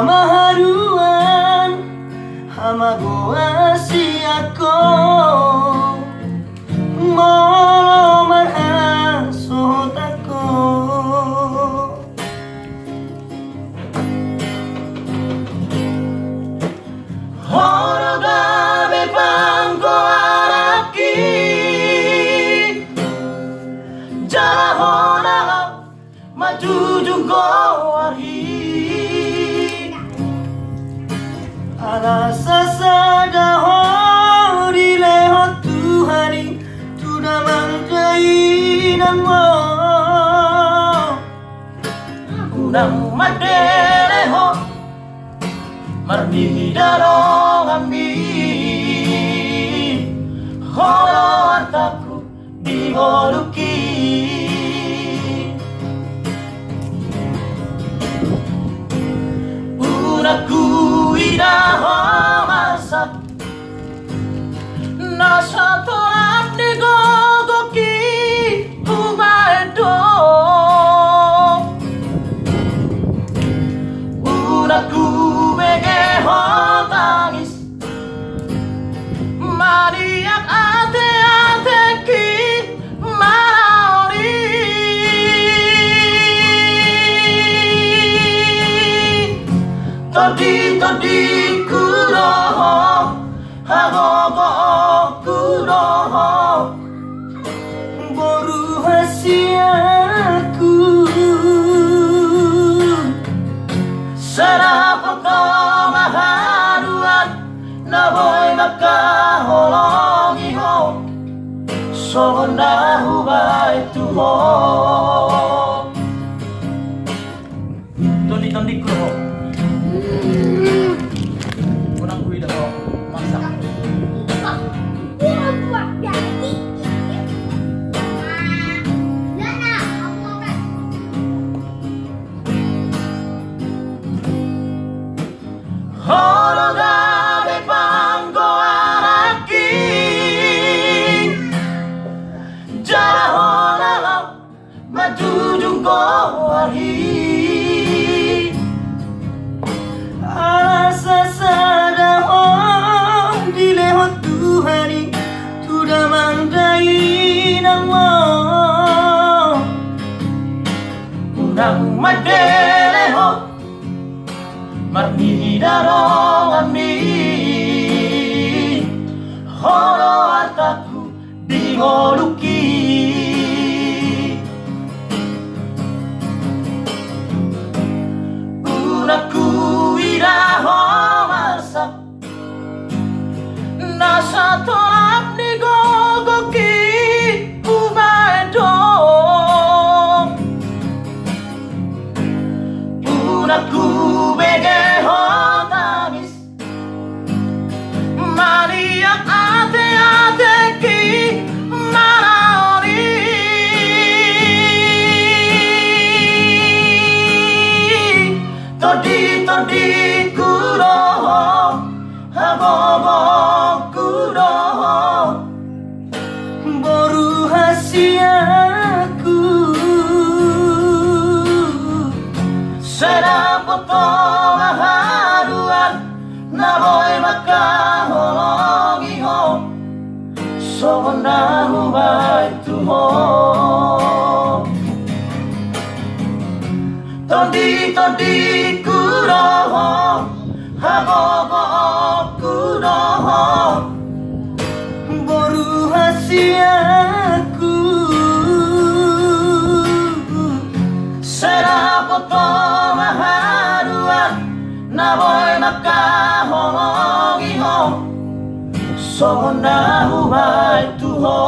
maharuan hamagoa siako molo marhasotako horogabe pangko araki jarahona majujungko arhi Alasa sada hori leho Tuhani Tuna manjainan mo Unang madeleho Marnidarong ami Holo ataku digoluki Unaku idaho masak Nasa tolak di gogoki Umaedo Unaku begeho tangis Mariak ate-ateki Maraori Todi kuroho Hagogo kuroho Boru hasiaku Sarapoko maharuan Naboy makaholongi ho Sonda hubay tuho Tondi kuroho Unang kuida ho masak Horogabe pangko araki Jarahona lau majujungko arhi Alasa sada hori leho Tuhani Tuna manjainan mo Unang madeleho Marnidarong ami Holo ataku digoluki Unaku idaho masak Nasa tolak di gogoki Umaedo Unaku begeho tangis Mariak ate-ateki Maraori Todi kuroho Hagogo kuroho Boru hasiaku Sarapoko maharuan Naboy makaholongi ho Sonda hubay tuho Tondi kuroho Hagogo kuroho Boru hasiaku Sarapoko maharuan Naboy makaholongi ho Sonda hubay tuho